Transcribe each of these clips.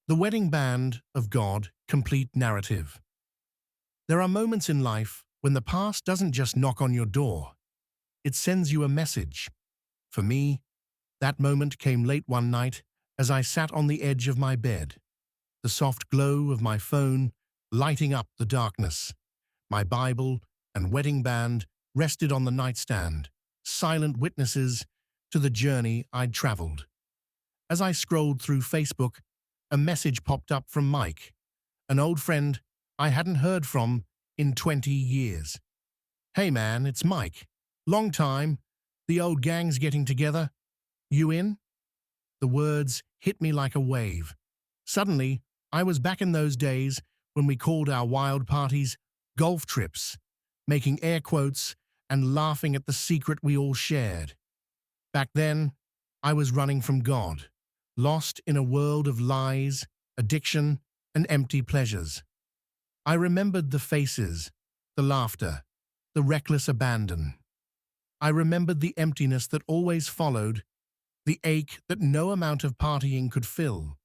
The Wedding Band of God Complete Narrative. There are moments in life when the past doesn't just knock on your door, it sends you a message. For me, that moment came late one night as I sat on the edge of my bed, the soft glow of my phone lighting up the darkness. My Bible and wedding band rested on the nightstand, silent witnesses to the journey I'd traveled. As I scrolled through Facebook, a message popped up from Mike, an old friend I hadn't heard from in 20 years. "Hey man, it's Mike. Long time. The old gang's getting together. You in?" The words hit me like a wave. Suddenly, I was back in those days when we called our wild parties golf trips, making air quotes and laughing at the secret we all shared. Back then, I was running from God, lost in a world of lies, addiction, and empty pleasures. I remembered the faces, the laughter, the reckless abandon. I remembered the emptiness that always followed, the ache that no amount of partying could fill.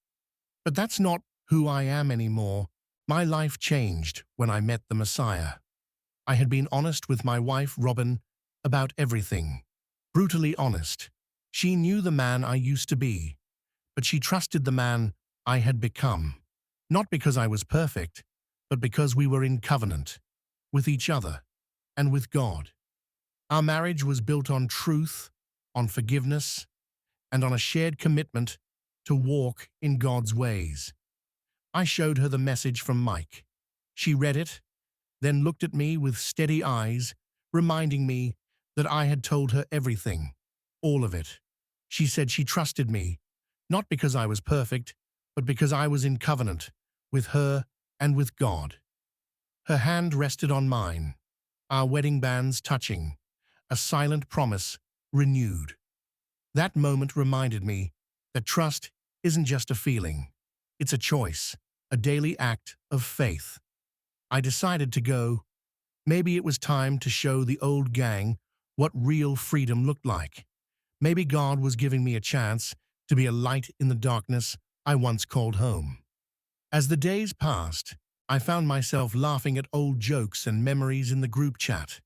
But that's not who I am anymore. My life changed when I met the Messiah. I had been honest with my wife, Robin, about everything. Brutally honest. She knew the man I used to be, but she trusted the man I had become. Not because I was perfect, but because we were in covenant, with each other, and with God. Our marriage was built on truth, on forgiveness, and on a shared commitment to walk in God's ways. I showed her the message from Mike. She read it, then looked at me with steady eyes, reminding me that I had told her everything, all of it. She said she trusted me, not because I was perfect, but because I was in covenant with her and with God. Her hand rested on mine, our wedding bands touching, a silent promise renewed. That moment reminded me that trust isn't just a feeling, it's a choice, a daily act of faith. I decided to go. Maybe it was time to show the old gang what real freedom looked like. Maybe God was giving me a chance to be a light in the darkness I once called home. As the days passed, I found myself laughing at old jokes and memories in the group chat.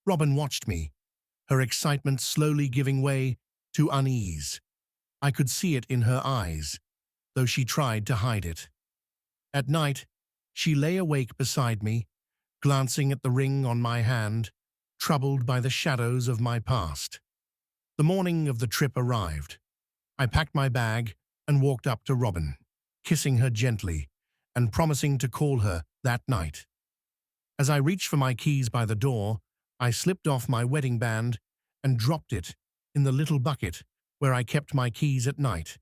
Robin watched me, her excitement slowly giving way to unease. I could see it in her eyes, though she tried to hide it. At night, she lay awake beside me, glancing at the ring on my hand, troubled by the shadows of my past. The morning of the trip arrived. I packed my bag and walked up to Robin, kissing her gently and promising to call her that night. As I reached for my keys by the door, I slipped off my wedding band and dropped it in the little bucket where I kept my keys at night.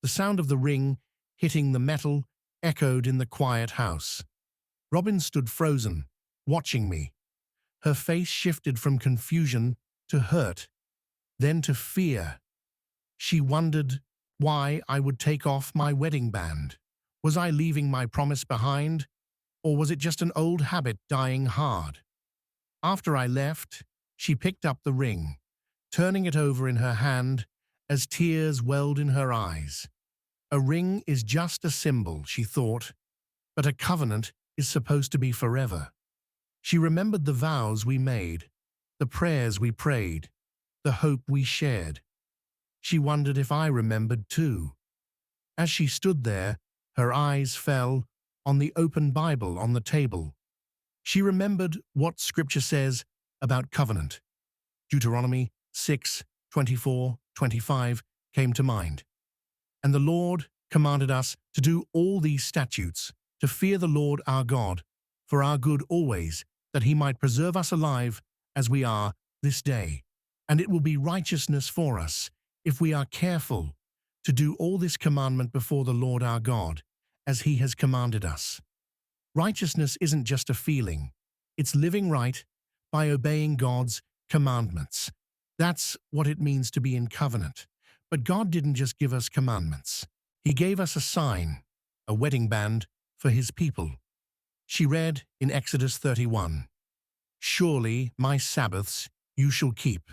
The sound of the ring hitting the metal echoed in the quiet house. Robin stood frozen, watching me. Her face shifted from confusion to hurt, then to fear. She wondered why I would take off my wedding band. Was I leaving my promise behind, or was it just an old habit dying hard? After I left, she picked up the ring, turning it over in her hand as tears welled in her eyes. A ring is just a symbol, she thought, but a covenant is supposed to be forever. She remembered the vows we made, the prayers we prayed, the hope we shared. She wondered if I remembered too. As she stood there, her eyes fell on the open Bible on the table. She remembered what Scripture says about covenant. Deuteronomy 6:24-25 came to mind. "And the Lord commanded us to do all these statutes, to fear the Lord our God, for our good always, that he might preserve us alive as we are this day. And it will be righteousness for us, if we are careful to do all this commandment before the Lord our God, as he has commanded us." Righteousness isn't just a feeling, it's living right by obeying God's commandments. That's what it means to be in covenant. But God didn't just give us commandments. He gave us a sign, a wedding band for his people. She read in Exodus 31, "Surely my Sabbaths you shall keep,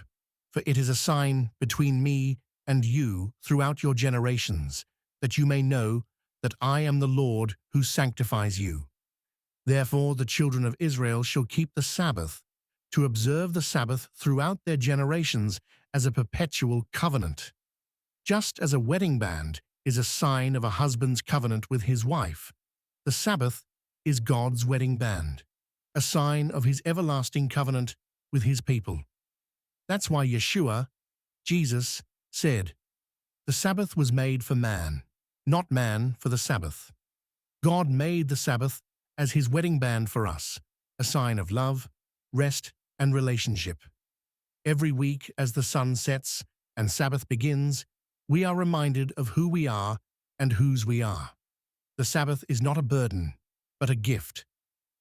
for it is a sign between me and you throughout your generations, that you may know that I am the Lord who sanctifies you. Therefore the children of Israel shall keep the Sabbath, to observe the Sabbath throughout their generations as a perpetual covenant. Just as a wedding band is a sign of a husband's covenant with his wife, the Sabbath is God's wedding band, a sign of his everlasting covenant with his people. That's why Yeshua, Jesus, said, "The Sabbath was made for man, not man for the Sabbath." God made the Sabbath as his wedding band for us, a sign of love, rest, and relationship. Every week as the sun sets and Sabbath begins, we are reminded of who we are and whose we are. The Sabbath is not a burden, but a gift,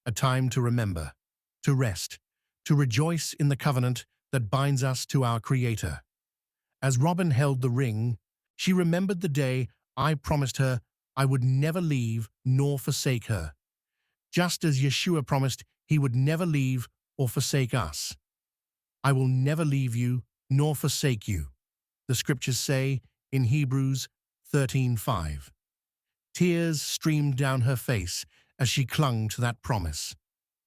a time to remember, to rest, to rejoice in the covenant that binds us to our Creator. As Robin held the ring, she remembered the day I promised her I would never leave nor forsake her, just as Yeshua promised he would never leave or forsake us. I will never leave you nor forsake you, the scriptures say in Hebrews 13:5. Tears streamed down her face as she clung to that promise.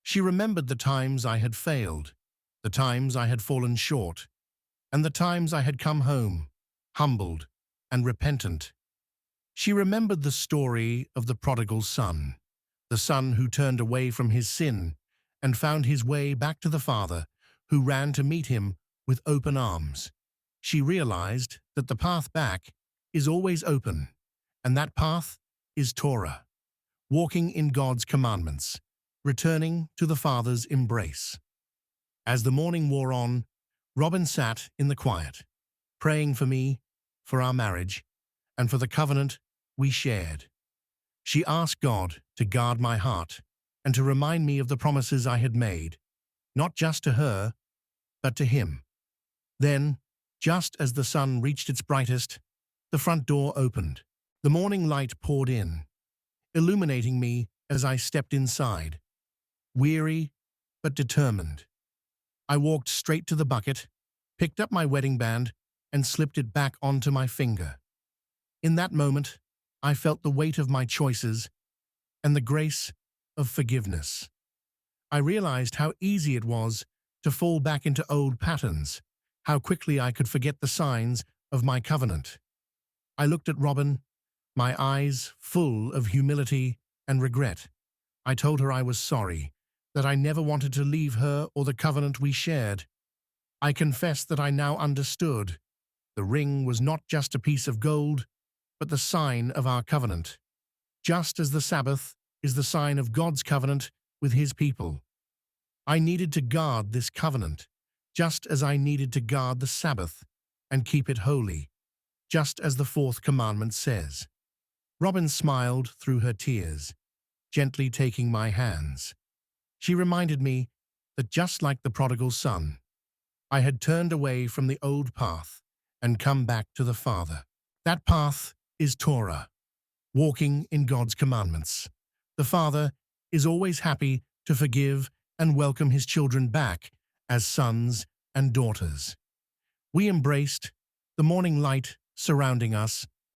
She remembered the times I had failed, the times I had fallen short, and the times I had come home, humbled and repentant. She remembered the story of the prodigal son, the son who turned away from his sin and found his way back to the Father, who ran to meet him with open arms. She realized that the path back is always open, and that path is Torah, walking in God's commandments, returning to the Father's embrace. As the morning wore on, Robin sat in the quiet, praying for me, for our marriage, and for the covenant we shared. She asked God to guard my heart and to remind me of the promises I had made, not just to her, but to him. Then, just as the sun reached its brightest, the front door opened. The morning light poured in, illuminating me as I stepped inside, weary but determined. I walked straight to the bucket, picked up my wedding band, and slipped it back onto my finger. In that moment, I felt the weight of my choices and the grace of forgiveness. I realized how easy it was to fall back into old patterns, how quickly I could forget the signs of my covenant. I looked at Robin, my eyes full of humility and regret. I told her I was sorry, that I never wanted to leave her or the covenant we shared. I confessed that I now understood. The ring was not just a piece of gold, but the sign of our covenant. Just as the Sabbath is the sign of God's covenant with his people. I needed to guard this covenant, just as I needed to guard the Sabbath and keep it holy, just as the fourth commandment says. Robin smiled through her tears, gently taking my hands. She reminded me that just like the prodigal son, I had turned away from the old path and come back to the Father. That path is Torah, walking in God's commandments. The Father is always happy to forgive and welcome his children back as sons and daughters. We embraced the morning light surrounding us